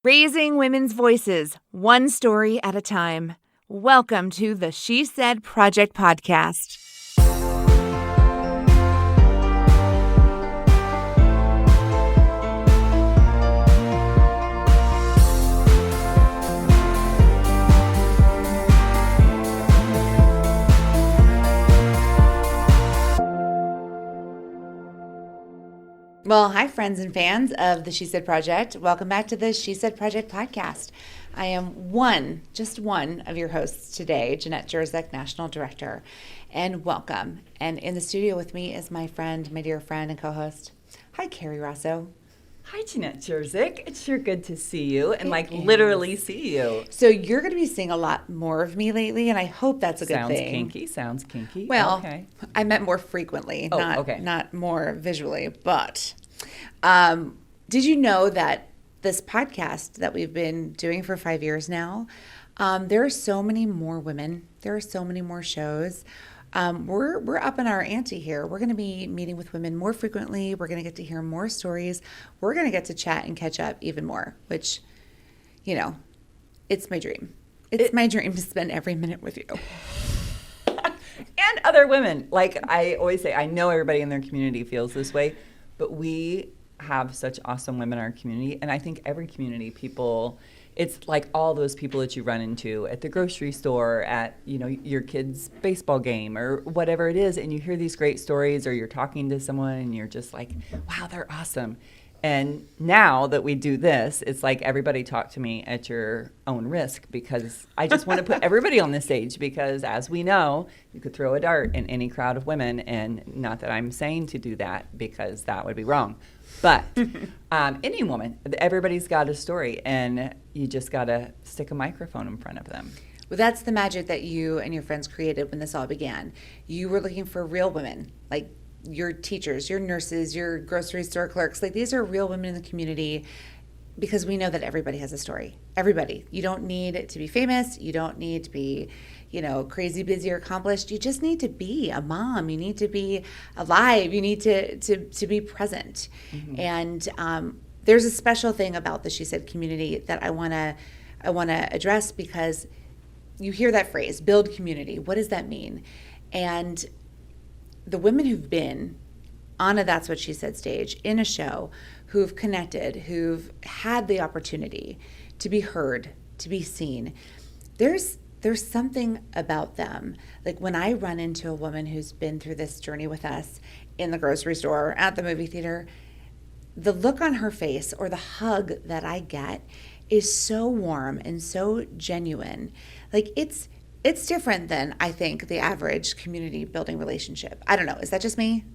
Raising women's voices, one story at a time. Welcome to the She Said Project podcast. Well, hi, friends and fans of the She Said Project. Welcome back to the She Said Project podcast. I am just one of your hosts today, Jeanette Jerzek, National Director, and welcome. And in the studio with me is my friend, my dear friend and co-host. Hi, Carrie Rosso. Hi, Jeanette Jerzek. It's sure good to see you and literally see you. So you're going to be seeing a lot more of me lately, and I hope that's a good thing. Sounds kinky. Well, okay. I meant more frequently, not more visually. But did you know that this podcast that we've been doing for 5 years now, there are so many more women. There are so many more shows. We're up in our ante here. We're going to be meeting with women more frequently. We're going to get to hear more stories. We're going to get to chat and catch up even more, which, you know, it's my dream. It's my dream to spend every minute with you. And other women. Like I always say, I know everybody in their community feels this way, but we have such awesome women in our community. And I think every community people, it's like all those people that you run into at the grocery store, at, you know, your kid's baseball game or whatever it is. And you hear these great stories, or you're talking to someone and you're just like, wow, they're awesome. And now that we do this, it's like everybody talk to me at your own risk, because I just want to put everybody on the stage, because as we know, you could throw a dart in any crowd of women. And not that I'm saying to do that, because that would be wrong. But any woman, everybody's got a story, and you just got to stick a microphone in front of them. Well, that's the magic that you and your friends created when this all began. You were looking for real women, like your teachers, your nurses, your grocery store clerks. Like, these are real women in the community, because we know that everybody has a story. Everybody. You don't need to be famous. You don't need to be, you know, crazy, busy, or accomplished. You just need to be a mom. You need to be alive. You need to be present. Mm-hmm. And there's a special thing about the She Said community that I want to address, because you hear that phrase, build community. What does that mean? And the women who've been on a That's What She Said stage in a show, who've connected, who've had the opportunity to be heard, to be seen, there's something about them. Like when I run into a woman who's been through this journey with us in the grocery store, at the movie theater, the look on her face or the hug that I get is so warm and so genuine. Like it's different than, I think, the average community building relationship. I don't know. Is that just me?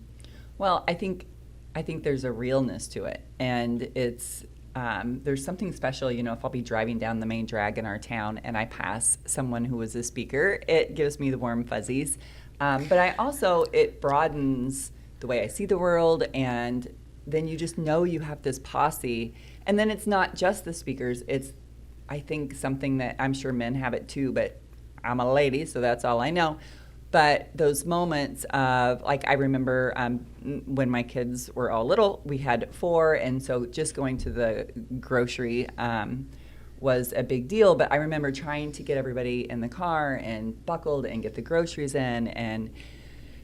Well, I think there's a realness to it, and it's there's something special. You know, if I'll be driving down the main drag in our town and I pass someone who was a speaker, it gives me the warm fuzzies. But it broadens the way I see the world, and then you just know you have this posse. And then it's not just the speakers. It's, I think, something that I'm sure men have it too, but I'm a lady, so that's all I know. But those moments of, like, I remember when my kids were all little, we had 4, and so just going to the grocery was a big deal. But I remember trying to get everybody in the car and buckled and get the groceries in, and,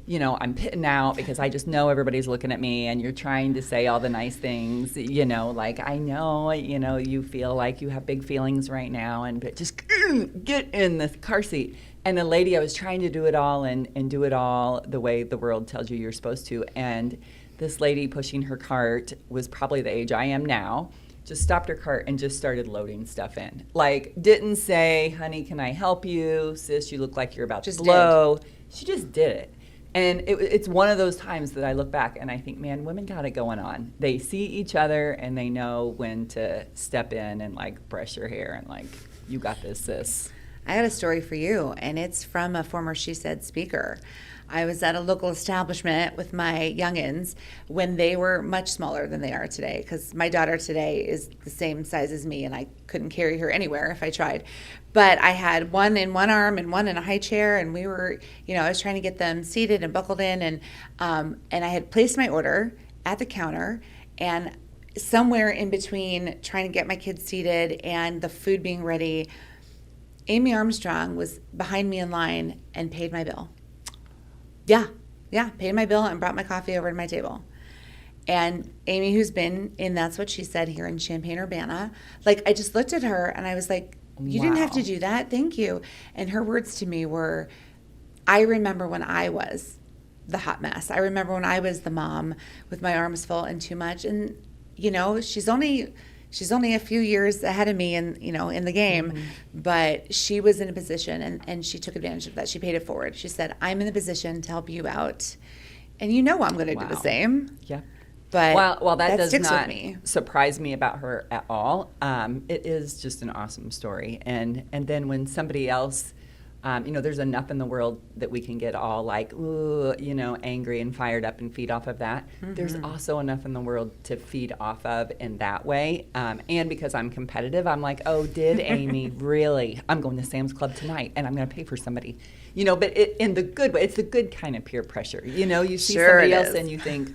you know, I'm pitting out because I just know everybody's looking at me, and you're trying to say all the nice things, you know, like, I know, you know, you feel like you have big feelings right now, but just get in the car seat. And the lady, I was trying to do it all and do it all the way the world tells you you're supposed to. And this lady pushing her cart was probably the age I am now, just stopped her cart and just started loading stuff in. Like, didn't say, honey, can I help you? Sis, you look like you're about to blow. She just did it. And it's one of those times that I look back and I think, man, women got it going on. They see each other and they know when to step in and, like, brush your hair and, like, you got this, sis. I got a story for you, and it's from a former She Said speaker. I was at a local establishment with my youngins when they were much smaller than they are today, because my daughter today is the same size as me, and I couldn't carry her anywhere if I tried. But I had one in one arm and one in a high chair, and we were, I was trying to get them seated and buckled in, and I had placed my order at the counter, and somewhere in between trying to get my kids seated and the food being ready, Amy Armstrong was behind me in line and paid my bill. Yeah, paid my bill and brought my coffee over to my table. And Amy, who's been in That's What She Said here in Champaign-Urbana, like, I just looked at her and I was like, you didn't have to do that. Thank you. And her words to me were, I remember when I was the hot mess. I remember when I was the mom with my arms full and too much. And, she's only a few years ahead of me in the game, but she was in a position and she took advantage of that. She paid it forward. She said, I'm in the position to help you out. And I'm going to do the same. Yeah. But well, that does sticks not with me. surprise me about her at all. It is just an awesome story. And then when somebody else, there's enough in the world that we can get all like, ooh, angry and fired up and feed off of that. Mm-hmm. There's also enough in the world to feed off of in that way. And because I'm competitive, I'm like, oh, did Amy really? I'm going to Sam's Club tonight and I'm going to pay for somebody. But in the good way, it's the good kind of peer pressure. You see somebody else and you think,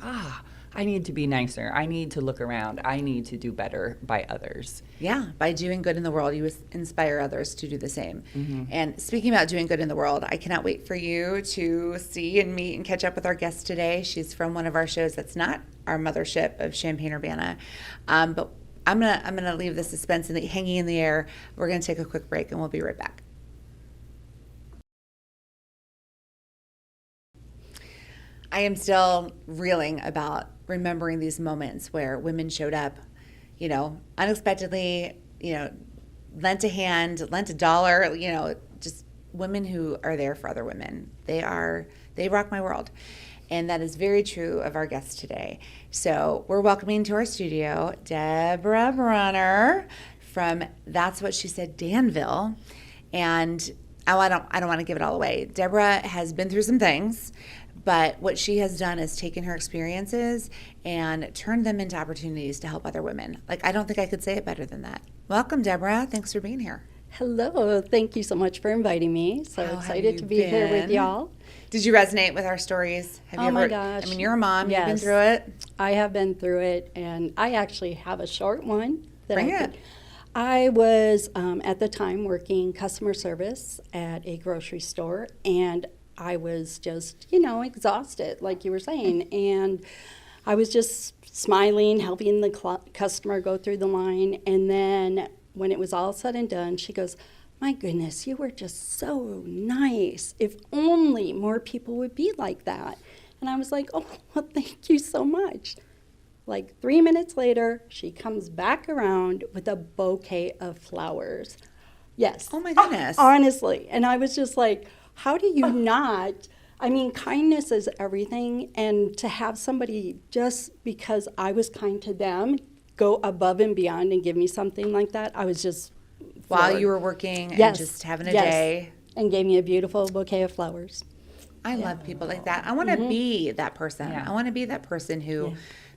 I need to be nicer. I need to look around. I need to do better by others. Yeah, by doing good in the world, you inspire others to do the same. Mm-hmm. And speaking about doing good in the world, I cannot wait for you to see and meet and catch up with our guest today. She's from one of our shows that's not our mothership of Champaign-Urbana. But I'm gonna leave the suspense hanging in the air. We're gonna take a quick break and we'll be right back. I am still reeling about remembering these moments where women showed up, unexpectedly, lent a hand, lent $1, just women who are there for other women. They rock my world. And that is very true of our guest today. So we're welcoming to our studio Deborah Brunner from That's What She Said, Danville. And I don't want to give it all away. Deborah has been through some things, but what she has done is taken her experiences and turned them into opportunities to help other women. Like, I don't think I could say it better than that. Welcome, Deborah. Thanks for being here. Hello. Thank you so much for inviting me. So excited to be here with y'all. Did you resonate with our stories? My gosh. I mean, you're a mom. Yes. You've been through it. I have been through it, and I actually have a short one. Bring it. I was, at the time, working customer service at a grocery store, and I was just, exhausted, like you were saying. And I was just smiling, helping the customer go through the line. And then when it was all said and done, she goes, my goodness, you were just so nice. If only more people would be like that. And I was like, oh, well, thank you so much. Like 3 minutes later, she comes back around with a bouquet of flowers. Yes. Oh, my goodness. Honestly. And I was just like, how do you not? I mean, kindness is everything. And to have somebody, just because I was kind to them, go above and beyond and give me something like that, I was just While floored. you were working and just having a day. And gave me a beautiful bouquet of flowers. I love people like that. I want to be that person. Yeah. I want to be that person who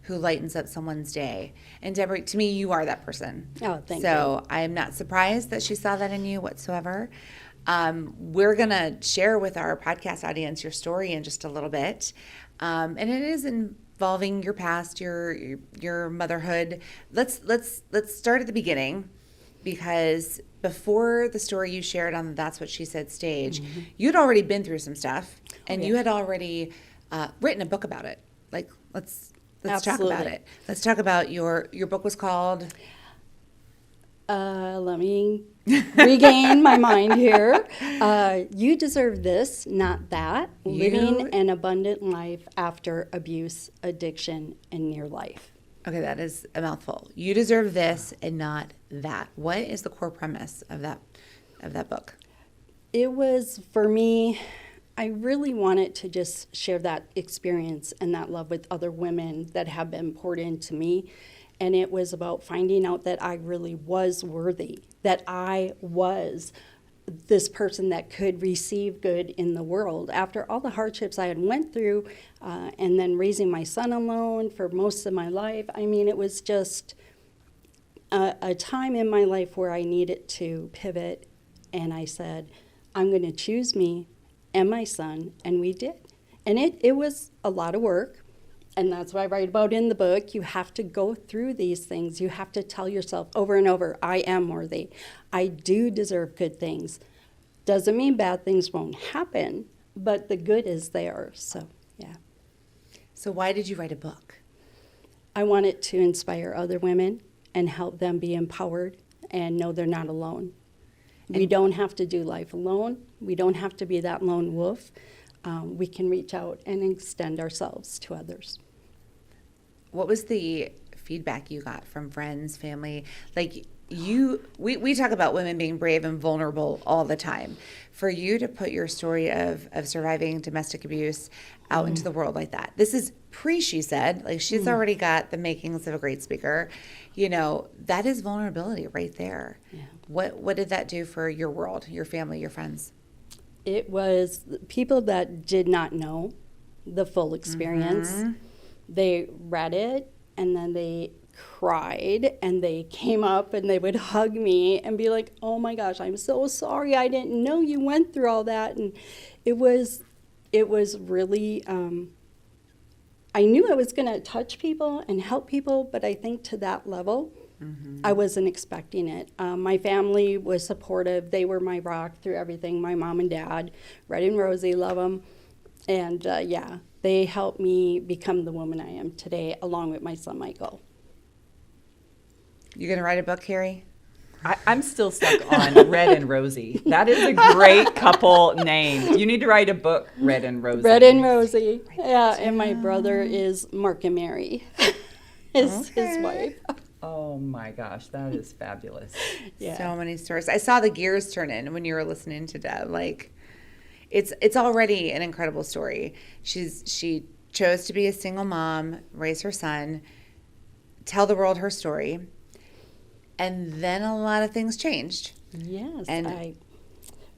lightens up someone's day. And Deborah, to me, you are that person. Oh, thank you. So I am not surprised that she saw that in you whatsoever. We're going to share with our podcast audience your story in just a little bit. And it is involving your past, your motherhood. Let's start at the beginning, because before the story you shared on the That's What She Said stage, you'd already been through some stuff, and you had already written a book about it. Like, let's talk about it. Let's talk about your book was called... Let me regain my mind here. You Deserve This, Not That. Living an Abundant Life After Abuse, Addiction, and Near Life. Okay, that is a mouthful. You deserve this and not that. What is the core premise of that book? It was, for me, I really wanted to just share that experience and that love with other women that have been poured into me. And it was about finding out that I really was worthy, that I was this person that could receive good in the world. After all the hardships I had went through, and then raising my son alone for most of my life, I mean, it was just a time in my life where I needed to pivot. And I said, I'm going to choose me and my son, and we did. And it was a lot of work. And that's what I write about in the book. You have to go through these things. You have to tell yourself over and over, I am worthy. I do deserve good things. Doesn't mean bad things won't happen, but the good is there. So, yeah. So why did you write a book? I want it to inspire other women and help them be empowered and know they're not alone. We don't have to do life alone. We don't have to be that lone wolf. We can reach out and extend ourselves to others. What was the feedback you got from friends, family? Like we talk about women being brave and vulnerable all the time. For you to put your story of surviving domestic abuse out into the world like that, this is she said, like she's already got the makings of a great speaker. You know, that is vulnerability right there. Yeah. What did that do for your world, your family, your friends? It was people that did not know the full experience. Mm-hmm. They read it and then they cried and they came up and they would hug me and be like, oh my gosh, I'm so sorry. I didn't know you went through all that. And it was really, I knew I was going to touch people and help people, but I think to that level, I wasn't expecting it. My family was supportive. They were my rock through everything. My mom and dad, Red and Rosie, love them. And they helped me become the woman I am today, along with my son, Michael. You going to write a book, Carrie? I'm still stuck on Red and Rosie. That is a great couple name. You need to write a book, Red and Rosie. Red and Rosie. Yeah, and my brother is Mark and Mary, his wife. Oh my gosh, that is fabulous. Yeah. So many stories. I saw the gears turn in when you were listening to Deb. Like, it's already an incredible story. She chose to be a single mom, raise her son, tell the world her story, and then a lot of things changed. Yes, and I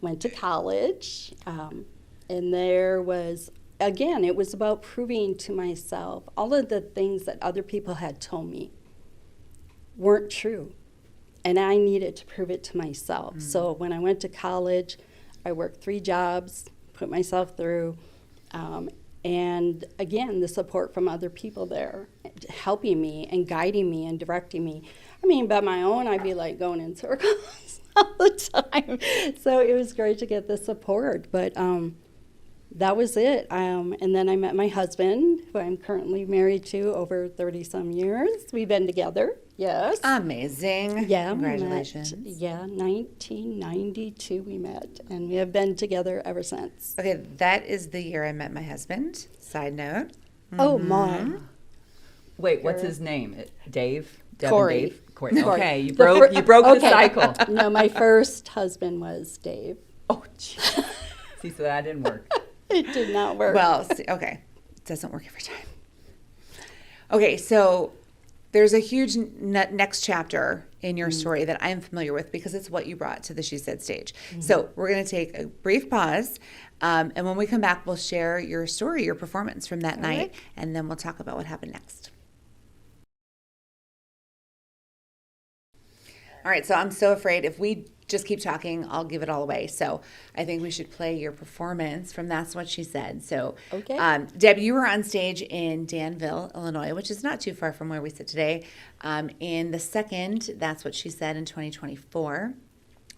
went to college, and there was, again, it was about proving to myself all of the things that other people had told me weren't true, and I needed to prove it to myself. So when I went to college, I worked 3 jobs, put myself through, and again, the support from other people there, helping me and guiding me and directing me. I mean, by my own, I'd be like going in circles all the time. So it was great to get the support, but that was it. And then I met my husband, who I'm currently married to over 30-some years. We've been together, yes. Amazing. Yeah. Congratulations. 1992 we met, and we have been together ever since. Okay, that is the year I met my husband. Side note. Oh, Mom. Wait, what's his name? Dave? Deb Corey. And Dave? Corey. Corey. Okay, you broke the cycle. No, my first husband was Dave. Oh, geez. See, so that didn't work. It did not work. Well, okay. It doesn't work every time. Okay, so there's a huge next chapter in your story that I'm familiar with because it's what you brought to the She Said stage. So we're going to take a brief pause, and when we come back, we'll share your story, your performance from that night, and then we'll talk about what happened next. All right, so I'm so afraid if we just keep talking, I'll give it all away. So I think we should play your performance from That's What She Said. So, Deb, you were on stage in Danville, Illinois, which is not too far from where we sit today, in the second That's What She Said in 2024.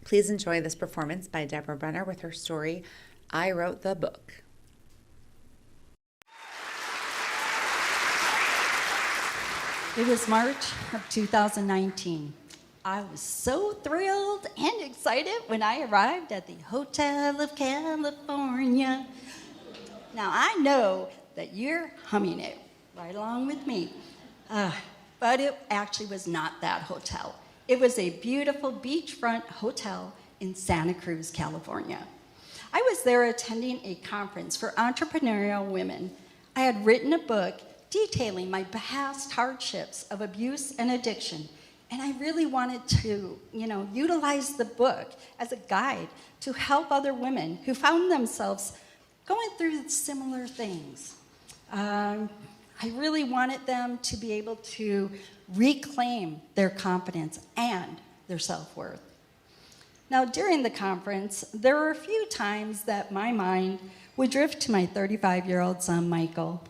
Please enjoy this performance by Deborah Brunner with her story, I Wrote the Book. It was March of 2019. I was so thrilled and excited when I arrived at the Hotel of California. Now, I know that you're humming it right along with me, but it actually was not that hotel. It was a beautiful beachfront hotel in Santa Cruz, California. I was there attending a conference for entrepreneurial women. I had written a book detailing my past hardships of abuse and addiction. And I really wanted to, utilize the book as a guide to help other women who found themselves going through similar things. I really wanted them to be able to reclaim their confidence and their self-worth. Now, during the conference, there were a few times that my mind would drift to my 35-year-old son, Michael.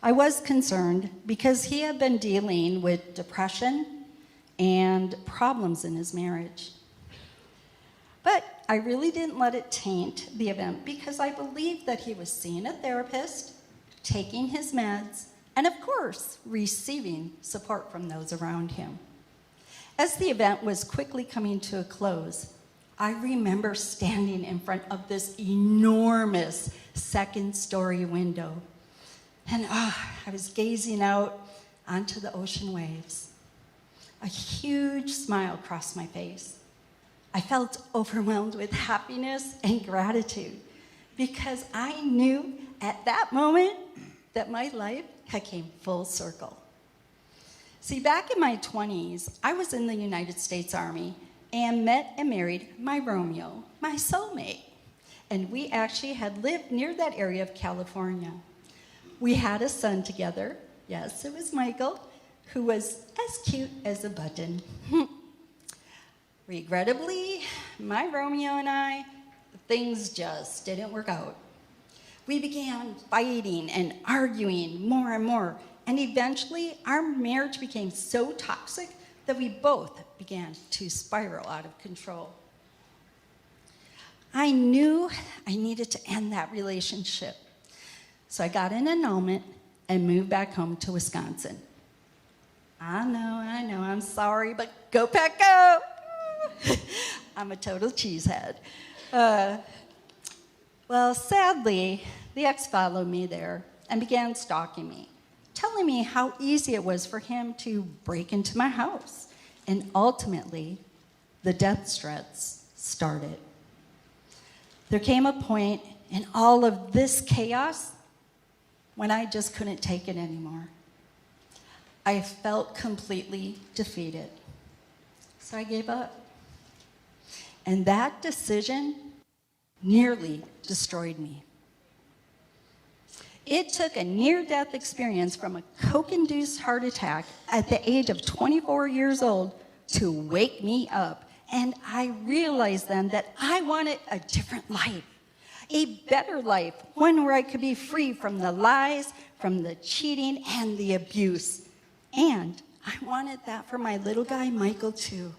I was concerned because he had been dealing with depression and problems in his marriage. But I really didn't let it taint the event because I believed that he was seeing a therapist, taking his meds, and of course, receiving support from those around him. As the event was quickly coming to a close, I remember standing in front of this enormous second-story window. And I was gazing out onto the ocean waves. A huge smile crossed my face. I felt overwhelmed with happiness and gratitude because I knew at that moment that my life had came full circle. See, back in my 20s, I was in the United States Army and met and married my Romeo, my soulmate. And we actually had lived near that area of California. We had a son together. Yes, it was Michael, who was as cute as a button. Regrettably, my Romeo and I, things just didn't work out. We began fighting and arguing more and more, and eventually our marriage became so toxic that we both began to spiral out of control. I knew I needed to end that relationship, so I got an annulment and moved back home to Wisconsin. I know, I'm sorry, but go Pack, go! I'm a total cheesehead. Well, sadly, the ex followed me there and began stalking me, telling me how easy it was for him to break into my house. And ultimately, the death threats started. There came a point in all of this chaos when I just couldn't take it anymore. I felt completely defeated. So I gave up. And that decision nearly destroyed me. It took a near-death experience from a coke-induced heart attack at the age of 24 years old to wake me up. And I realized then that I wanted a different life, a better life, one where I could be free from the lies, from the cheating, and the abuse. And I wanted that for my little guy, Michael, too.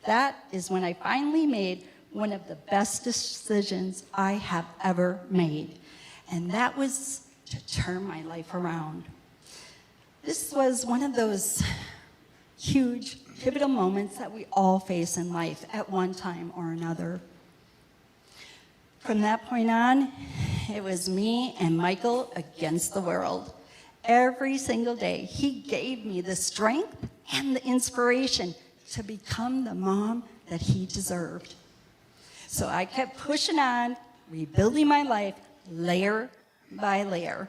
That is when I finally made one of the best decisions I have ever made. And that was to turn my life around. This was one of those huge, pivotal moments that we all face in life at one time or another. From that point on, it was me and Michael against the world. Every single day, he gave me the strength and the inspiration to become the mom that he deserved. So I kept pushing on, rebuilding my life layer by layer.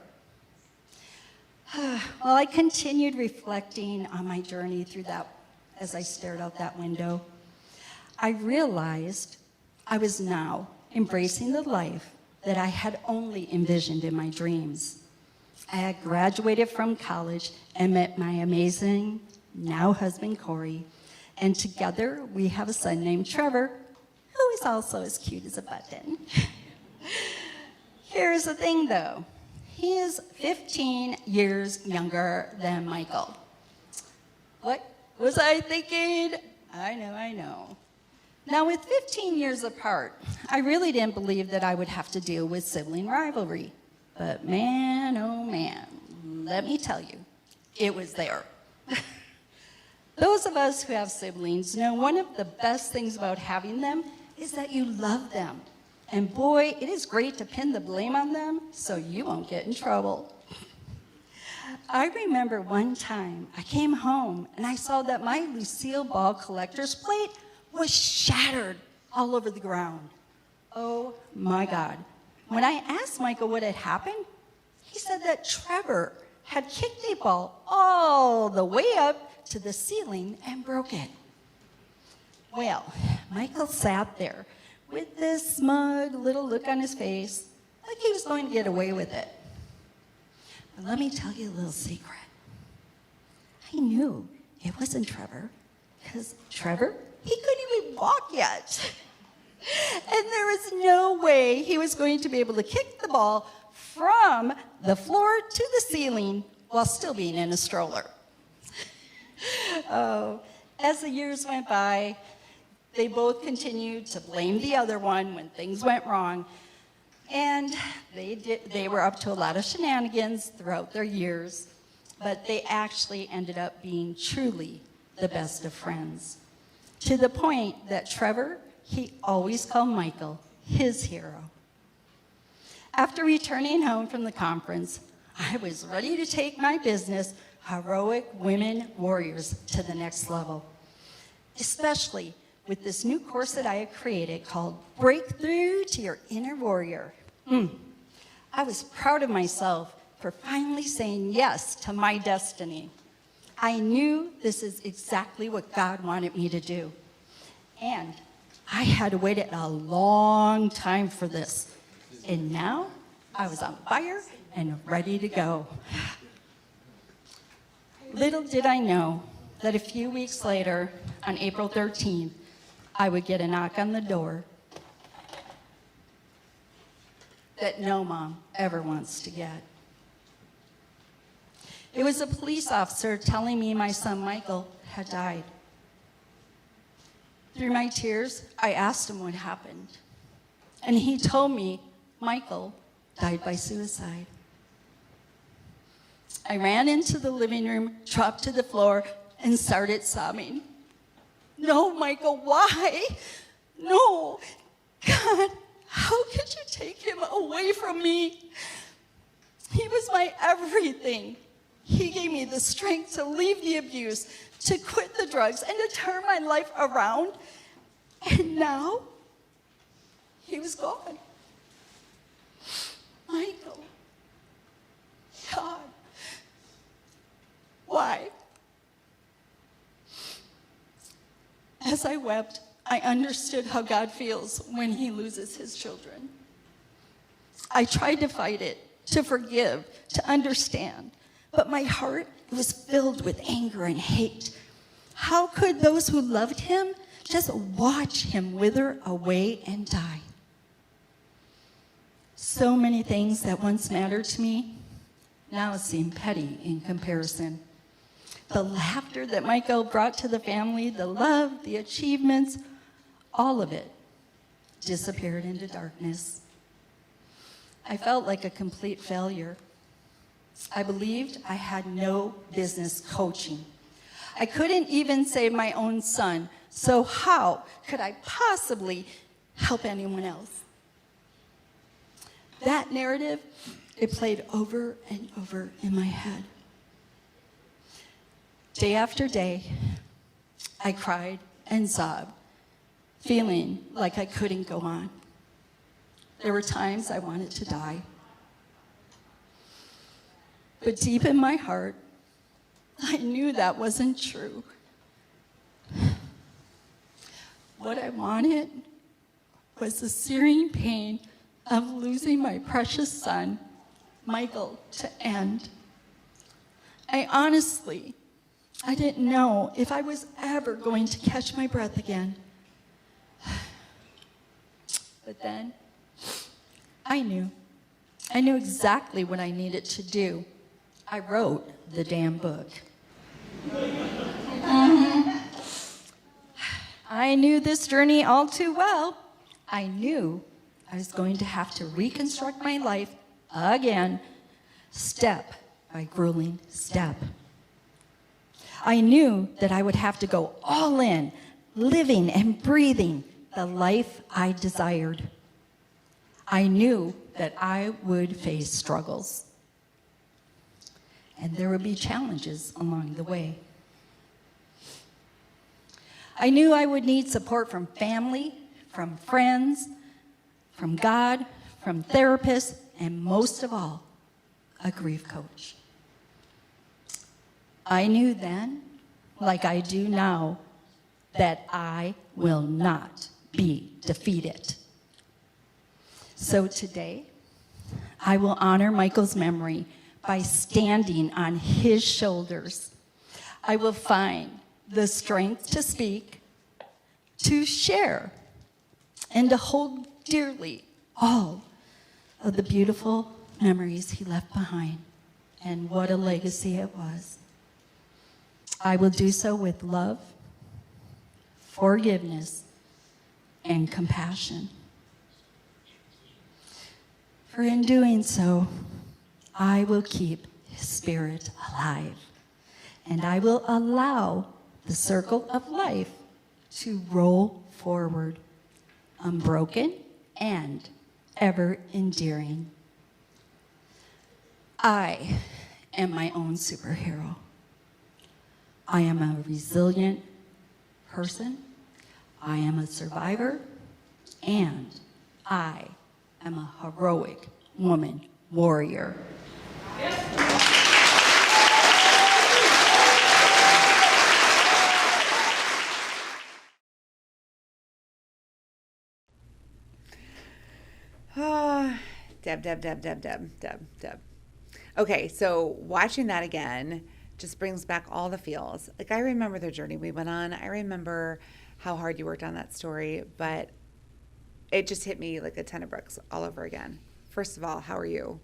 While I continued reflecting on my journey through that, as I stared out that window, I realized I was now embracing the life that I had only envisioned in my dreams. I had graduated from college and met my amazing now husband, Corey, and together we have a son named Trevor, who is also as cute as a button. Here's the thing, though. He is 15 years younger than Michael. What was I thinking? I know. Now, with 15 years apart, I really didn't believe that I would have to deal with sibling rivalry. But man, oh man, let me tell you, it was there. Those of us who have siblings know one of the best things about having them is that you love them. And boy, it is great to pin the blame on them so you won't get in trouble. I remember one time I came home and I saw that my Lucille Ball collector's plate was shattered all over the ground. Oh my God. When I asked Michael what had happened, he said that Trevor had kicked a ball all the way up to the ceiling and broke it. Well, Michael sat there with this smug little look on his face, like he was going to get away with it. But let me tell you a little secret. I knew it wasn't Trevor, because Trevor, he couldn't even walk yet. And there was no way he was going to be able to kick the ball from the floor to the ceiling while still being in a stroller. Oh, as the years went by, they both continued to blame the other one when things went wrong. And they were up to a lot of shenanigans throughout their years, but they actually ended up being truly the best of friends. To the point that Trevor, he always called Michael his hero. After returning home from the conference, I was ready to take my business, Heroic Women Warriors, to the next level, especially with this new course that I had created called Breakthrough to Your Inner Warrior. I was proud of myself for finally saying yes to my destiny. I knew this is exactly what God wanted me to do. And I had waited a long time for this. And now I was on fire and ready to go. Little did I know that a few weeks later, on April 13th, I would get a knock on the door that no mom ever wants to get. It was a police officer telling me my son Michael had died. Through my tears, I asked him what happened. And he told me Michael died by suicide. I ran into the living room, dropped to the floor, and started sobbing. No, Michael, why? No, God, how could you take him away from me? He was my everything. He gave me the strength to leave the abuse, to quit the drugs, and to turn my life around. And now, he was gone. Michael, God, why? As I wept, I understood how God feels when he loses his children. I tried to fight it, to forgive, to understand, but my heart was filled with anger and hate. How could those who loved him just watch him wither away and die? So many things that once mattered to me now seem petty in comparison. The laughter that Michael brought to the family, the love, the achievements, all of it disappeared into darkness. I felt like a complete failure. I believed I had no business coaching. I couldn't even save my own son, so how could I possibly help anyone else? That narrative, it played over and over in my head. Day after day, I cried and sobbed, feeling like I couldn't go on. There were times I wanted to die. But deep in my heart, I knew that wasn't true. What I wanted was the searing pain of losing my precious son, Michael, to end. I didn't know if I was ever going to catch my breath again. But then, I knew. I knew exactly what I needed to do. I wrote the damn book. I knew this journey all too well. I knew I was going to have to reconstruct my life again, step by grueling step. I knew that I would have to go all in, living and breathing the life I desired. I knew that I would face struggles, and there would be challenges along the way. I knew I would need support from family, from friends, from God, from therapists, and most of all, a grief coach. I knew then, like I do now, that I will not be defeated. So today, I will honor Michael's memory by standing on his shoulders. I will find the strength to speak, to share, and to hold dearly all of the beautiful memories he left behind, and what a legacy it was. I will do so with love, forgiveness, and compassion. For in doing so, I will keep his spirit alive, and I will allow the circle of life to roll forward, unbroken and ever endearing. I am my own superhero. I am a resilient person. I am a survivor, and I am a heroic woman warrior. Ah, Deb. Okay, so watching that again just brings back all the feels. Like, I remember the journey we went on. I remember how hard you worked on that story, but it just hit me like a ton of bricks all over again. First of all, how are you?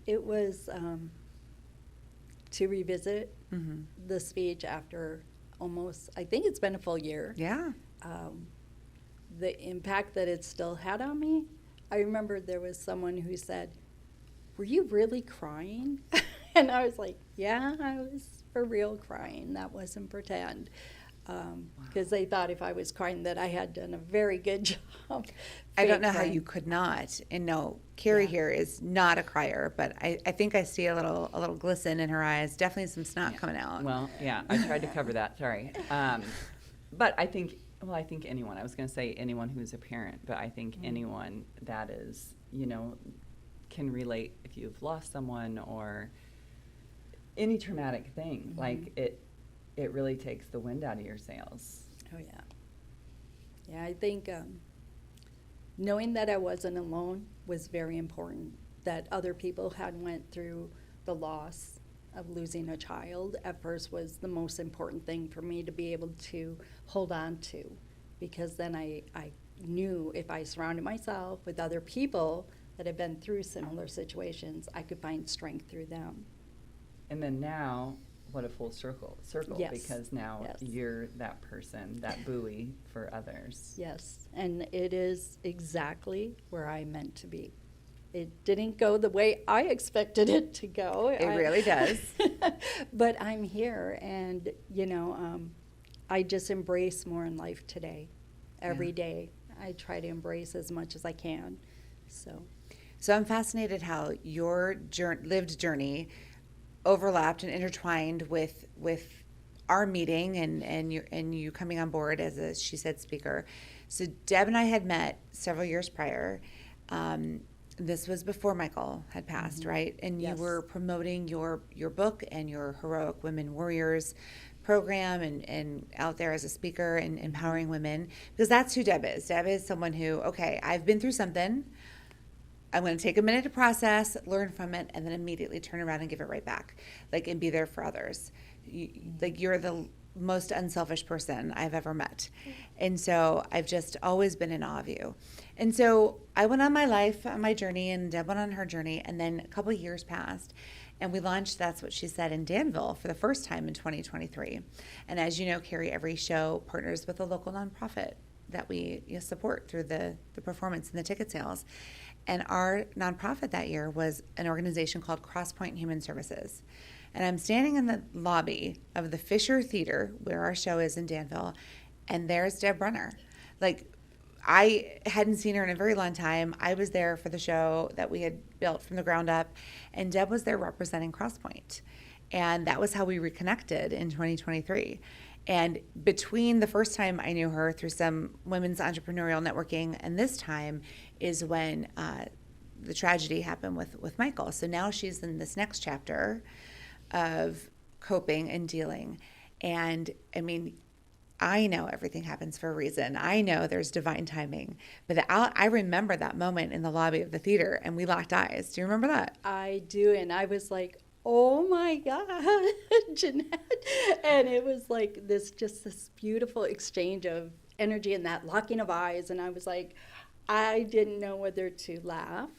It was to revisit Mm-hmm. the speech after almost, I think it's been a full year. Yeah. The impact that it still had on me. I remember there was someone who said, "Were you really crying?" And I was like, "Yeah, I was for real crying. That wasn't pretend." Because they thought if I was crying that I had done a very good job. I don't know fake how crying. you could not. And no, Carrie Yeah. here is not a crier, but I think I see a little glisten in her eyes. Definitely some snot coming out. Well, yeah, I tried to cover that. Sorry. But I think anyone. I was going to say anyone who's a parent, but I think anyone that is, can relate if you've lost someone or any traumatic thing. Like it really takes the wind out of your sails. Oh, yeah. Yeah, I think knowing that I wasn't alone was very important, that other people had went through the loss of losing a child at first was the most important thing for me to be able to hold on to, because then I knew if I surrounded myself with other people that had been through similar situations, I could find strength through them. And then now, what a full circle, Yes. because now Yes. you're that person, that buoy for others. Yes, and it is exactly where I meant to be. It didn't go the way I expected it to go. It really does. But I'm here, and I just embrace more in life today. Every day, I try to embrace as much as I can. So So I'm fascinated how your lived journey overlapped and intertwined with our meeting and you coming on board as a She Said speaker. So Deb and I had met several years prior. This was before Michael had passed, right? And Yes. you were promoting your book and your Heroic Women Warriors program and out there as a speaker and empowering women, because that's who Deb is. Deb is someone who, okay, I've been through something. I'm going to take a minute to process, learn from it, and then immediately turn around and give it right back, and be there for others. You're the most unselfish person I've ever met. And so I've just always been in awe of you. And so I went on my life, on my journey, and Deb went on her journey, and then a couple of years passed, and we launched That's What She Said in Danville for the first time in 2023. And as you know, Carrie, every show partners with a local nonprofit that we support through the performance and the ticket sales. And our nonprofit that year was an organization called Crosspoint Human Services. And I'm standing in the lobby of the Fisher Theater, where our show is in Danville, and there's Deb Brunner. I hadn't seen her in a very long time. I was there for the show that we had built from the ground up, and Deb was there representing Crosspoint. And that was how we reconnected in 2023. And between the first time I knew her through some women's entrepreneurial networking and this time is when the tragedy happened with Michael. So now she's in this next chapter of coping and dealing. And I mean, I know everything happens for a reason. I know there's divine timing. But I remember that moment in the lobby of the theater, and we locked eyes. Do you remember that? I do, and I was like, oh my God, Jeanette. And it was like this beautiful exchange of energy and that locking of eyes. And I was like, I didn't know whether to laugh,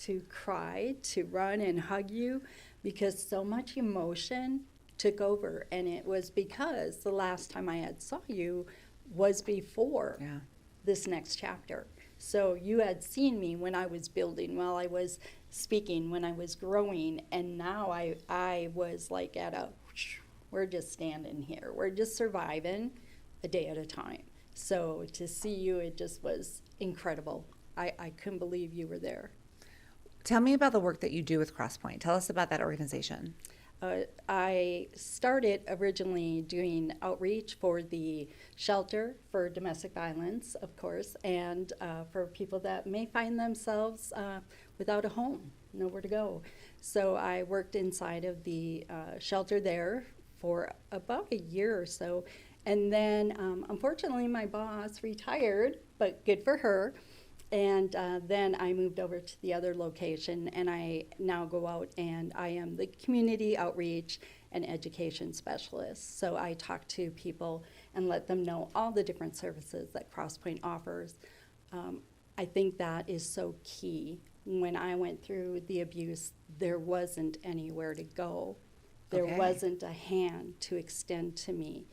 to cry, to run and hug you, because so much emotion took over. And it was because the last time I had saw you was before Yeah. this next chapter. So you had seen me when I was building, while I was speaking, when I was growing, and now I was like at a, we're just standing here. We're just surviving a day at a time. So to see you, it just was incredible. I couldn't believe you were there. Tell me about the work that you do with Crosspoint. Tell us about that organization. I started originally doing outreach for the shelter for domestic violence, of course, and for people that may find themselves without a home, nowhere to go. So I worked inside of the shelter there for about a year or so. And then, unfortunately, my boss retired, but good for her. And then I moved over to the other location, and I now go out and I am the community outreach and education specialist. So I talk to people and let them know all the different services that Crosspoint offers. I think that is so key. When I went through the abuse, there wasn't anywhere to go. There Okay. wasn't a hand to extend to me.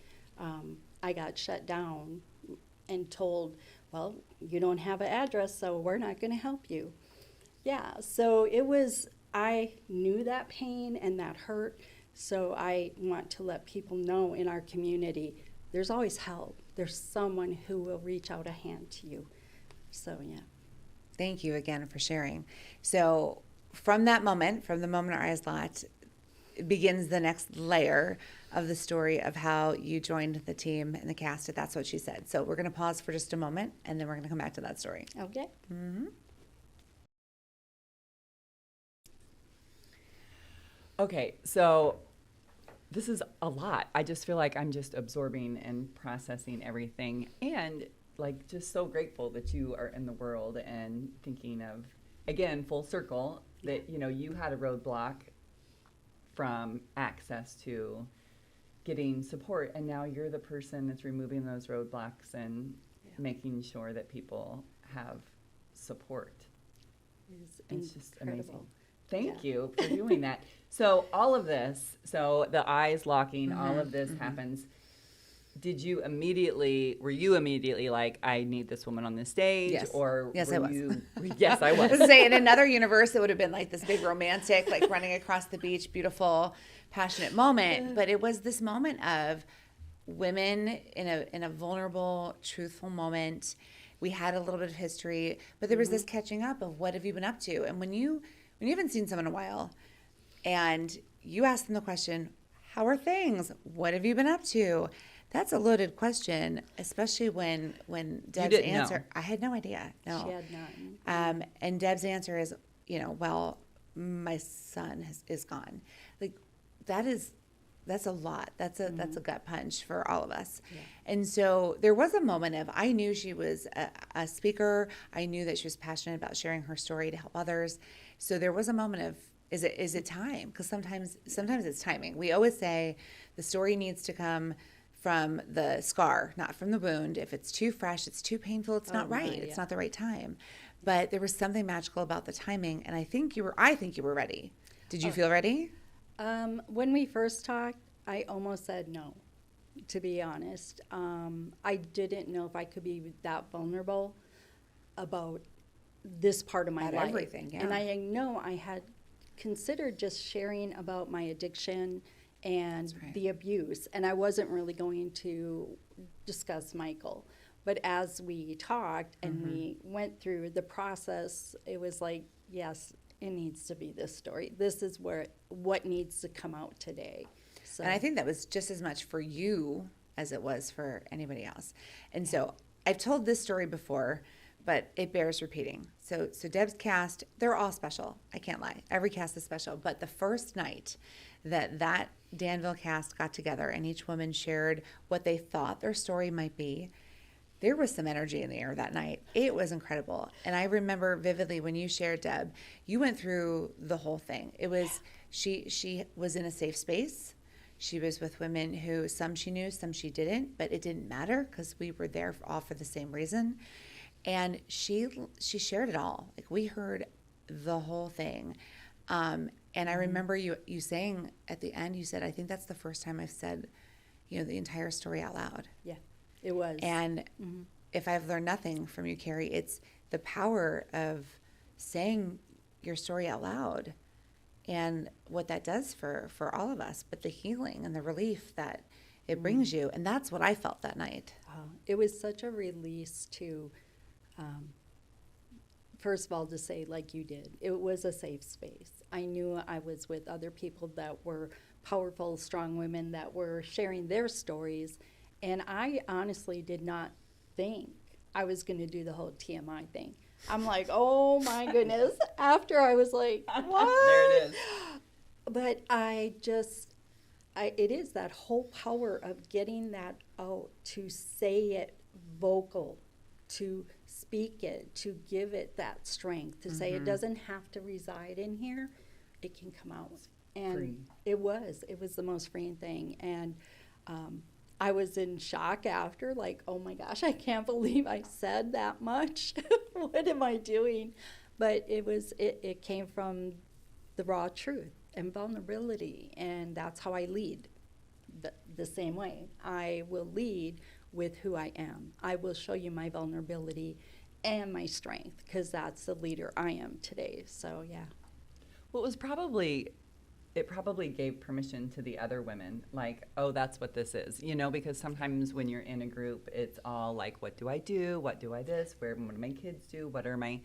I got shut down and told, well, you don't have an address, so we're not going to help you. Yeah, so it was, I knew that pain and that hurt, so I want to let people know in our community, there's always help. There's someone who will reach out a hand to you. So, yeah. Thank you again for sharing. So from that moment, from the moment our eyes locked, begins the next layer of the story of how you joined the team and the cast at That's What She Said. So we're going to pause for just a moment, and then we're going to come back to that story. Okay. Okay, so this is a lot. I just feel like I'm just absorbing and processing everything, and like just so grateful that you are in the world and thinking of, again, full circle, that you had a roadblock from access to getting support, and now you're the person that's removing those roadblocks and making sure that people have support. It's just amazing. Thank you for doing that. So all of this, so the eyes locking, all of this happens. Were you immediately like, I need this woman on this stage? Yes. Or Yes, were I was. Yes, I I was was. gonna say, in another universe, it would have been like this big romantic, like running across the beach, beautiful, passionate moment. But it was this moment of women in a vulnerable, truthful moment. We had a little bit of history, but there was this catching up of what have you been up to? And when you haven't seen someone in a while, and you ask them the question, how are things? What have you been up to? That's a loaded question, especially when Deb's didn't answer. know. I had no idea. No. She had none. And Deb's answer is, well, my son is gone. Like that's a lot. That's a gut punch for all of us. Yeah. And so there was a moment of, I knew she was a speaker. I knew that she was passionate about sharing her story to help others. So there was a moment of, is it time? Because sometimes it's timing. We always say the story needs to come from the scar, not from the wound. If it's too fresh, it's too painful, it's not right. It's not the right time. But there was something magical about the timing, and I think you were ready. Did you feel ready? When we first talked, I almost said no, to be honest. I didn't know if I could be that vulnerable about this part of my About life. everything, yeah. And I know I had considered just sharing about my addiction and That's right. the abuse, and I wasn't really going to discuss Michael. But as we talked and we went through the process, it was like, yes, it needs to be this story. This is what needs to come out today. So, And I think that was just as much for you as it was for anybody else. And so I've told this story before, but it bears repeating. So Deb's cast, they're all special. I can't lie. Every cast is special. But the first night that Danville cast got together and each woman shared what they thought their story might be, there was some energy in the air that night. It was incredible. And I remember vividly when you shared, Deb, you went through the whole thing. It was, she was in a safe space. She was with women who some she knew, some she didn't, but it didn't matter because we were there all for the same reason. And she shared it all. Like, we heard the whole thing. And I remember you saying at the end, you said, I think that's the first time I've said, the entire story out loud. Yeah, it was. And if I've learned nothing from you, Carrie, it's the power of saying your story out loud and what that does for all of us, but the healing and the relief that it brings you. And that's what I felt that night. It was such a release to, first of all, to say like you did, it was a safe space. I knew I was with other people that were powerful, strong women that were sharing their stories. And I honestly did not think I was going to do the whole TMI thing. I'm like, oh my goodness. After I was like, what? There it is. But it is that whole power of getting that out, to say it vocal, to speak it, to give it that strength, to say it doesn't have to reside in here, it can come out. And Free. it was the most freeing thing. And I was in shock after, like, oh my gosh, I can't believe I said that much. What am I doing? But it came from the raw truth and vulnerability, and that's how I lead. The same way. I will lead with who I am. I will show you my vulnerability and my strength, because that's the leader I am today. So yeah. Well, it probably gave permission to the other women, like, oh, that's what this is, because sometimes when you're in a group, it's all like, what do I do? What do I this? What do my kids do? What are my,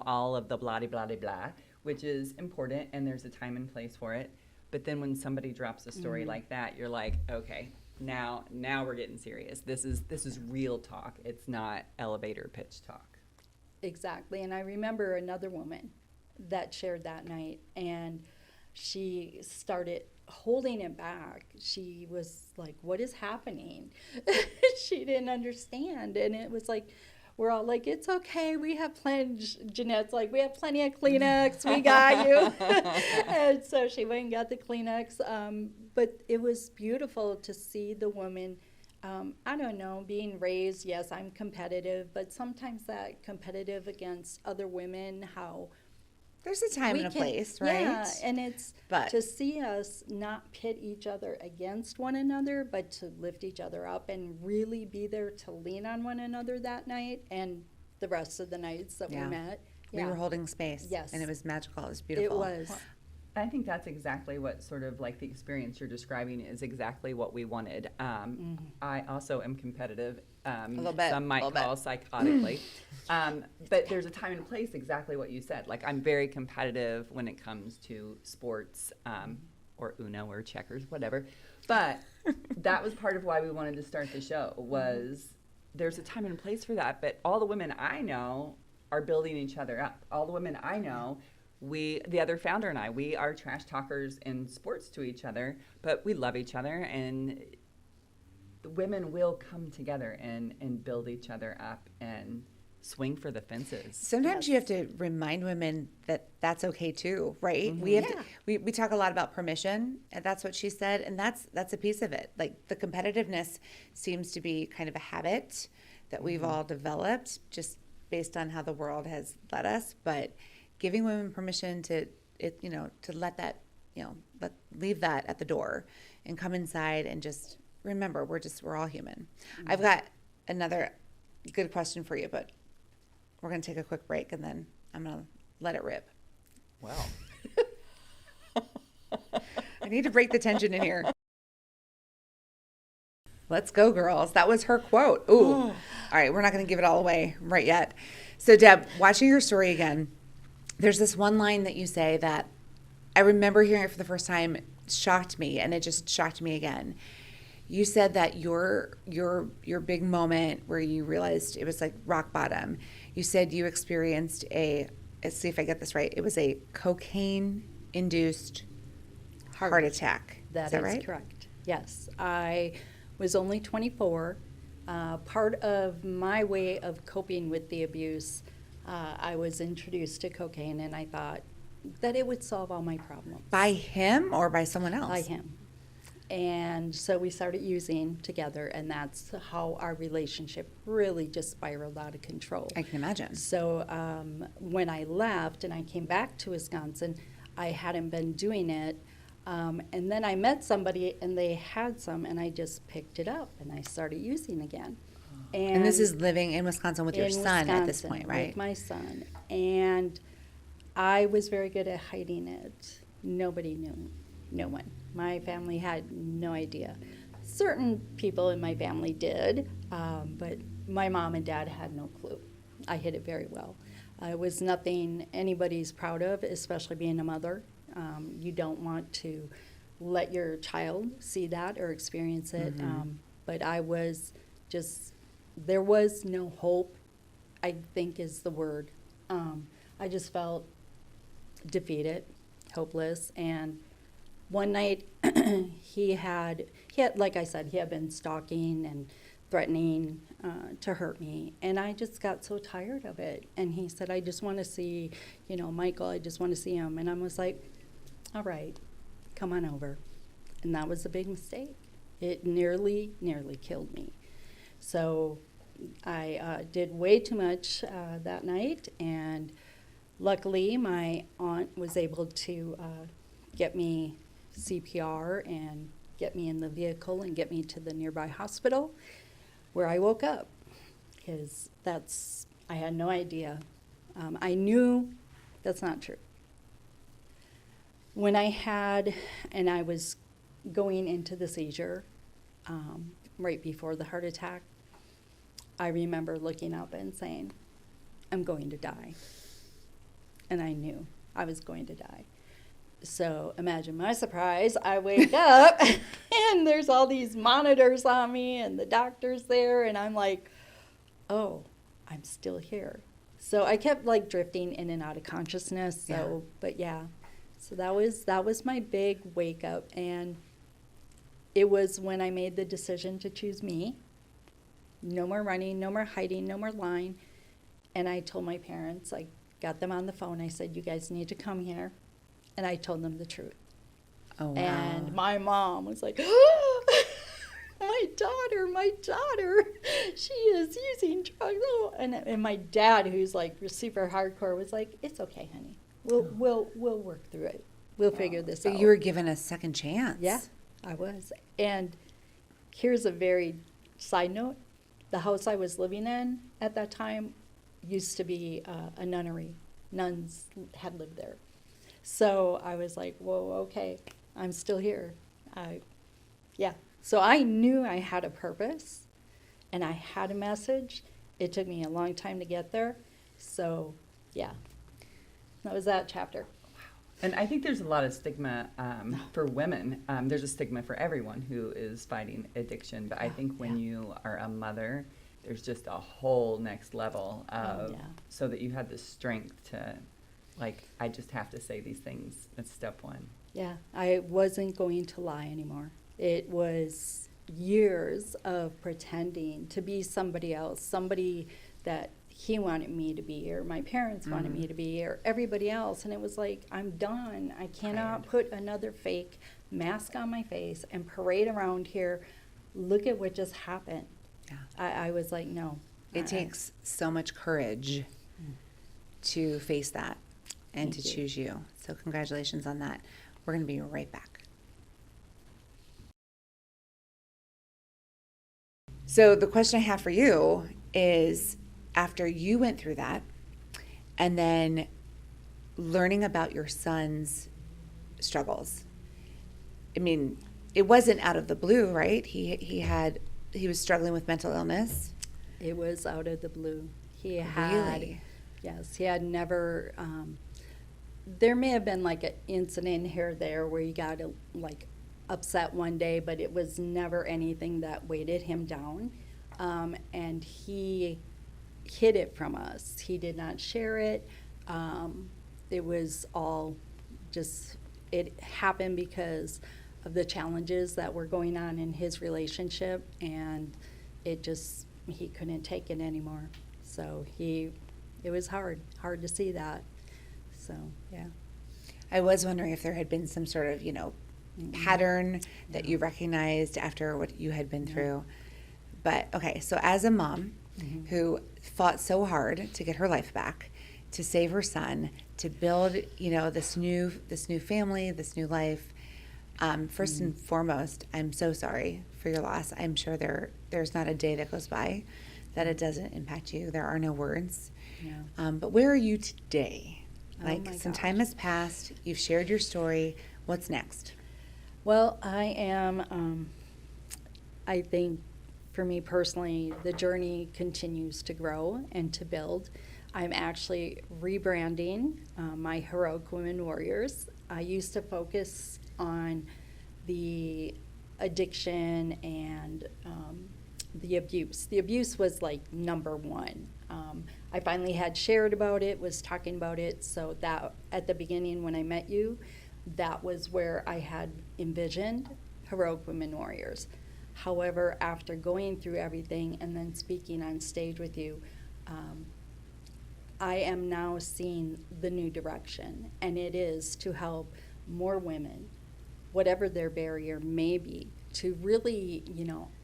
all of the blah, blah, blah, blah, which is important, and there's a time and place for it. But then when somebody drops a story like that, you're like, okay, now we're getting serious. This is real talk. It's not elevator pitch talk. Exactly. And I remember another woman that shared that night, and she started holding it back. She was like, what is happening? She didn't understand. And it was like, we're all like, it's okay. We have plenty. Jeanette's like, we have plenty of Kleenex. We got you. And so she went and got the Kleenex. But it was beautiful to see the woman, I don't know, being raised. Yes, I'm competitive, but sometimes that competitive against other women, how There's a time we and a can- place, right? Yeah, and it's But- to see us not pit each other against one another, but to lift each other up and really be there to lean on one another that night and the rest of the nights that Yeah. we met. We were holding space. Yes. And it was magical. It was It beautiful. was. I think that's exactly what sort of like the experience you're describing is exactly what we wanted. I also am competitive. little bit, Some might little call psychotically. But there's a time and place, exactly what you said. Like, I'm very competitive when it comes to sports, or Uno or checkers, whatever. But that was part of why we wanted to start the show, was there's a time and place for that. But all the women I know are building each other up. All the women I know, the other founder and I, we are trash talkers in sports to each other, but we love each other, and the women will come together and build each other up and swing for the fences. Sometimes you have to remind women that that's okay too, right? We have to, we talk a lot about permission, and that's what she said, and that's a piece of it. Like, the competitiveness seems to be kind of a habit that we've all developed just based on how the world has led us, but giving women permission to let that, leave that at the door and come inside and just remember we're all human. I've got another good question for you, but we're going to take a quick break and then I'm going to let it rip. Wow. I need to break the tension in here. Let's go, girls. That was her quote. Ooh. All right, we're not going to give it all away right yet. So, Deb, watching your story again, there's this one line that you say that I remember hearing it for the first time, it shocked me, and it just shocked me again. You said that your big moment where you realized it was like rock bottom, you said you experienced let's see if I get this right, it was a cocaine-induced heart attack. That is is right? correct. Yes. I was only 24. Part of my way of coping with the abuse, I was introduced to cocaine, and I thought that it would solve all my problems. By him or by someone else? By him. And so we started using together, and that's how our relationship really just spiraled out of control. I can imagine. So when I left and I came back to Wisconsin, I hadn't been doing it. And then I met somebody and they had some, and I just picked it up and I started using again. And this is living in Wisconsin with your in son at this Wisconsin point, right? With my son. And I was very good at hiding it. Nobody knew. No one. My family had no idea. Certain people in my family did, but my mom and dad had no clue. I hid it very well. It was nothing anybody's proud of, especially being a mother. You don't want to let your child see that or experience it. But I was just, there was no hope, I think is the word. I just felt defeated, hopeless, and one night he had, like I said, he had been stalking and threatening to hurt me, and I just got so tired of it. And he said, I just want to see, Michael, I just want to see him. And I was like, all right, come on over. And that was a big mistake. It nearly killed me. So I did way too much that night, and luckily my aunt was able to get me CPR and get me in the vehicle and get me to the nearby hospital where I woke up, because I had no idea. I knew that's not true. When I was going into the seizure right before the heart attack, I remember looking up and saying, I'm going to die. And I knew I was going to die. So imagine my surprise. I wake up and there's all these monitors on me and the doctor's there, and I'm like, oh, I'm still here. So I kept like drifting in and out of consciousness. So, but yeah, so that was my big wake up, and it was when I made the decision to choose me. No more running, no more hiding, no more lying. And I told my parents, I got them on the phone. I said, you guys need to come here. And I told them the truth. Oh, wow. And my mom was like, my daughter, she is using drugs. Oh. And my dad, who's like super hardcore, was like, it's okay, honey. We'll work through it. We'll figure this So out. you were given a second chance. Yeah, I was. And here's a very side note. The house I was living in at that time used to be a nunnery. Nuns had lived there. So I was like, whoa, okay, I'm still here. Yeah. So I knew I had a purpose and I had a message. It took me a long time to get there. So, yeah, that was that chapter. And I think there's a lot of stigma for women. There's a stigma for everyone who is fighting addiction. But I think when you are a mother, there's just a whole next level of, so that you had the strength to, like, I just have to say these things. That's step one. Yeah, I wasn't going to lie anymore. It was years of pretending to be somebody else, somebody that he wanted me to be, or my parents wanted me to be, or everybody else. And it was like, I'm done. I cannot put another fake mask on my face and parade around here. Look at what just happened. Yeah. I was like, no. It takes so much courage to face that and to choose you. So congratulations on that. We're going to be right back. So the question I have for you is, after you went through that and then learning about your son's struggles, I mean, it wasn't out of the blue, right? He was struggling with mental illness. It was out of the blue. He Really? Yes, he had never, there may have been like an incident here or there where he got like upset one day, but it was never anything that weighted him down. And he hid it from us. He did not share it. It was all just, it happened because of the challenges that were going on in his relationship, and he couldn't take it anymore. So it was hard to see that. So, yeah. I was wondering if there had been some sort of, pattern that you recognized after what you had been through. But okay, so as a mom who fought so hard to get her life back, to save her son, to build, this new family, this new life, first and foremost, I'm so sorry for your loss. I'm sure there's not a day that goes by that it doesn't impact you. There are no words. Yeah. But where are you today? Oh my Some gosh. time has passed. You've shared your story. What's next? Well, I am, I think for me personally, the journey continues to grow and to build. I'm actually rebranding my Heroic Women Warriors. I used to focus on the addiction and the abuse. The abuse was like number one. I finally had shared about it, was talking about it, so that at the beginning when I met you, that was where I had envisioned Heroic Women Warriors. However, after going through everything and then speaking on stage with you, I am now seeing the new direction, and it is to help more women, whatever their barrier may be, to really,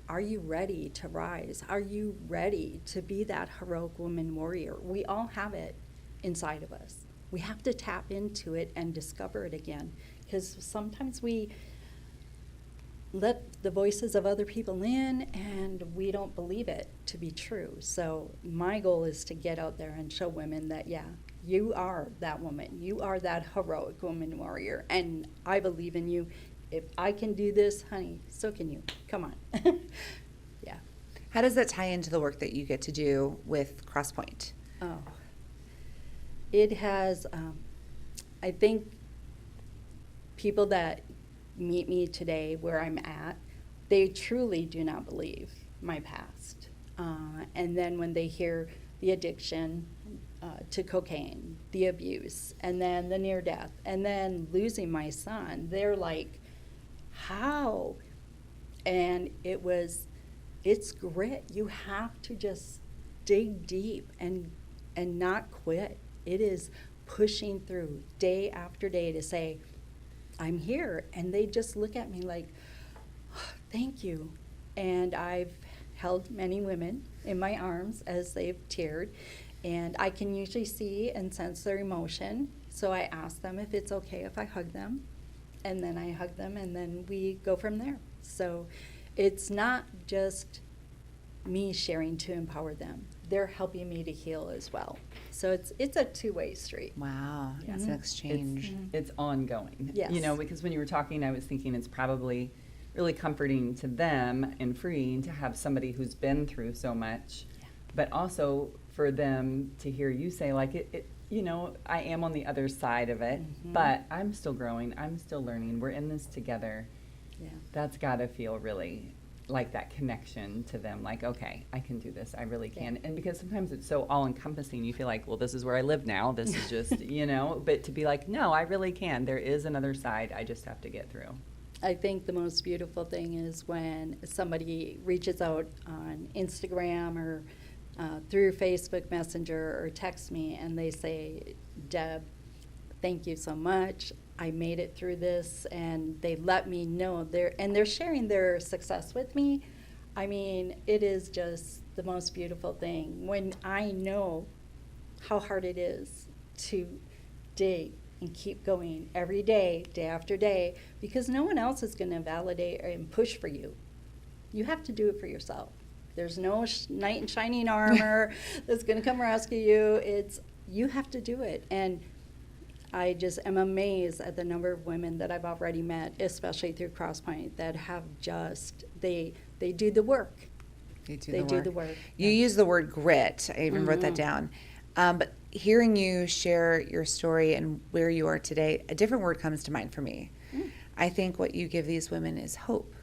are you ready to rise? Are you ready to be that heroic woman warrior? We all have it inside of us. We have to tap into it and discover it again, because sometimes we let the voices of other people in and we don't believe it to be true. So my goal is to get out there and show women that, yeah, you are that woman. You are that heroic woman warrior, and I believe in you. If I can do this, honey, so can you. Come on. Yeah. How does that tie into the work that you get to do with Crosspoint? Oh, it has, I think people that meet me today where I'm at, they truly do not believe my past. And then when they hear the addiction to cocaine, the abuse, and then the near death, and then losing my son, they're like, how? And it's grit. You have to just dig deep and not quit. It is pushing through day after day to say, I'm here. And they just look at me like, oh, thank you. And I've held many women in my arms as they've teared, and I can usually see and sense their emotion. So I ask them if it's okay if I hug them, and then I hug them, and then we go from there. So it's not just me sharing to empower them. They're helping me to heal as well. So it's a two-way street. Wow, it's Mhm. an exchange. It's ongoing. Yes. Because when you were talking, I was thinking it's probably really comforting to them and freeing to have somebody who's been through so much, but also for them to hear you say, like, I am on the other side of it, but I'm still growing, I'm still learning, we're in this together. Yeah. That's got to feel really like that connection to them, like, okay, I can do this, I really can. And because sometimes it's so all-encompassing, you feel like, well, this is where I live now, this is just, but to be like, no, I really can. There is another side, I just have to get through. I think the most beautiful thing is when somebody reaches out on Instagram or through Facebook Messenger or text me and they say, Deb, thank you so much. I made it through this, and they let me know they're sharing their success with me. I mean, it is just the most beautiful thing when I know how hard it is to dig and keep going every day, day after day, because no one else is going to validate and push for you. You have to do it for yourself. There's no knight in shining armor that's going to come rescue you. You have to do it. And I just am amazed at the number of women that I've already met, especially through Crosspoint, that have they do the work. They do the work. You use the word grit. I even wrote that down. But hearing you share your story and where you are today, a different word comes to mind for me. I think what you give these women is hope.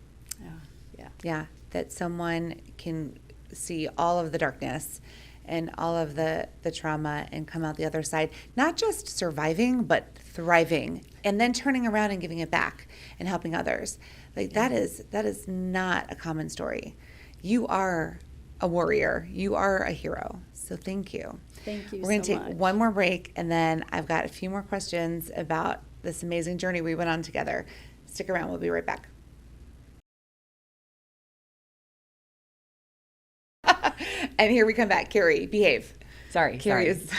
Yeah. Yeah, that someone can see all of the darkness and all of the trauma and come out the other side, not just surviving, but thriving, and then turning around and giving it back and helping others. Like that is not a common story. You are a warrior. You are a hero. So thank you. Thank you We're going to so take much. one more break, and then I've got a few more questions about this amazing journey we went on together. Stick around. We'll be right back. And here we come back. Carrie, behave. Sorry. Carrie is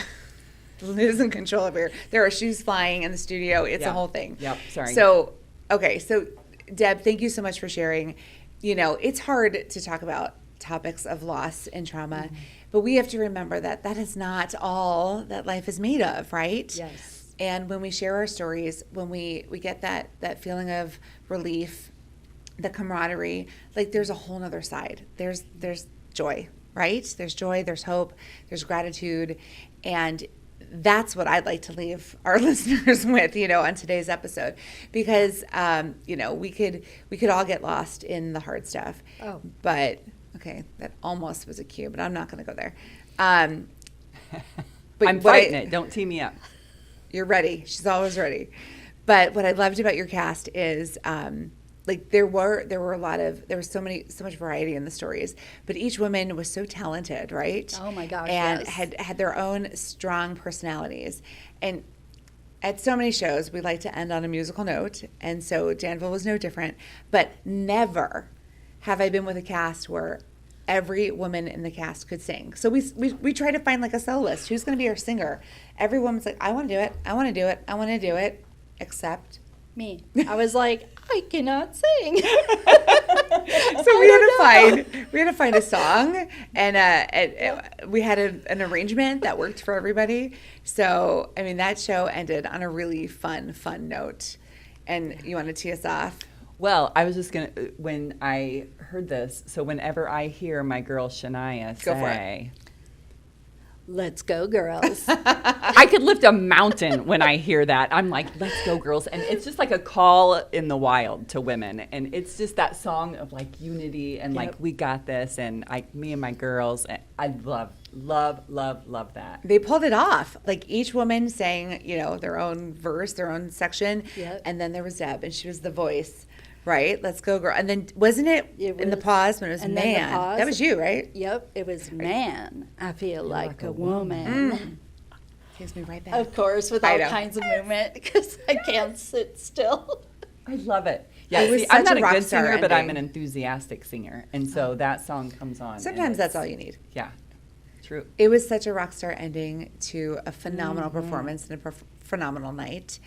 losing control of here. There are shoes flying in the studio. It's a whole thing. Yep. Sorry. So, okay. So, Deb, thank you so much for sharing. You know, it's hard to talk about topics of loss and trauma, but we have to remember that that is not all that life is made of, right? Yes. And when we share our stories, when we get that feeling of relief, the camaraderie, like there's a whole nother side. There's joy, right? There's joy, there's hope, there's gratitude. And that's what I'd like to leave our listeners with, you know, on today's episode, because, you know, we could all get lost in the hard stuff. Oh. But, okay, that almost was a cue, but I'm not going to go there. But I'm fighting it. Don't tee me up. You're ready. She's always ready. But what I loved about your cast is, like there was so much variety in the stories, but each woman was so talented, right? Oh my gosh, and yes. had their own strong personalities. And at so many shows, we like to end on a musical note, and so Danville was no different. But never have I been with a cast where every woman in the cast could sing. So we try to find like a soloist. Who's going to be our singer? Every woman's like, I want to do it. I want to do it. I want to do it. Except Me. I was like, I cannot sing. so we had to find a song, and we had an arrangement that worked for everybody. So I mean, that show ended on a really fun note. And you want to tee us off? Well, I was just going to, when I heard this, so whenever I hear my girl Shania Go for it. say, Let's go, girls. I could lift a mountain when I hear that. I'm like, let's go, girls. And it's just like a call in the wild to women. And it's just that song of like unity and like, Yep. we got this. And me and my girls, and I love that. They pulled it off. Like each woman sang, you know, their own verse, their own section. Yep. And then there was Deb, and she was the voice. Right? Let's go, girl. And then wasn't it in the was. pause when it was And then the man? pause. That was you, right? Yep, it was man. I feel like a woman. Takes me right back. Of course, with I all know. kinds of movement because I can't sit still. I love it. Yeah, It was see, I'm such not a a rock good star singer, but I'm ending. an enthusiastic singer. And so that song comes on. and Sometimes that's it's- all you need. Yeah, true. It was such a rock star ending to a phenomenal performance and a phenomenal night.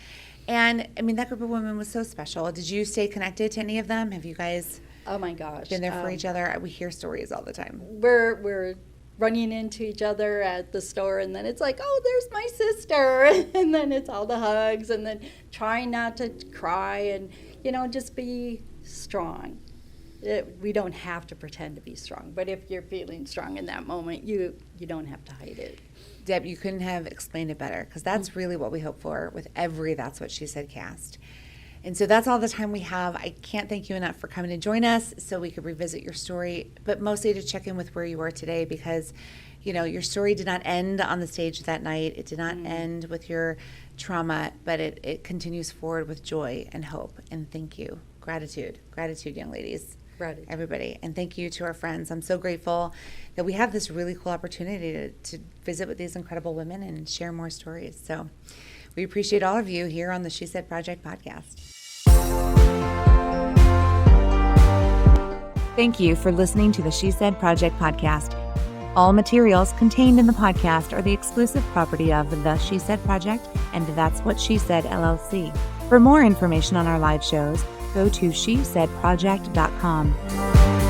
And I mean, that group of women was so special. Did you stay connected to any of them? Have you guys Oh my gosh. been there for each other? We hear stories all the time. We're running into each other at the store, and then it's like, oh, there's my sister. And then it's all the hugs, and then trying not to cry and, you know, just be strong. We don't have to pretend to be strong, but if you're feeling strong in that moment, you don't have to hide it. Deb, you couldn't have explained it better, because that's really what we hope for with every That's What She Said cast. And so that's all the time we have. I can't thank you enough for coming to join us so we could revisit your story, but mostly to check in with where you are today, because, you know, your story did not end on the stage that night. It did not end with your trauma, but it continues forward with joy and hope. And thank you. Gratitude, young ladies. Gratitude. Everybody. And thank you to our friends. I'm so grateful that we have this really cool opportunity to visit with these incredible women and share more stories. So we appreciate all of you here on the She Said Project podcast. Thank you for listening to the She Said Project podcast. All materials contained in the podcast are the exclusive property of the She Said Project and That's What She Said LLC. For more information on our live shows, go to shesaidproject.com.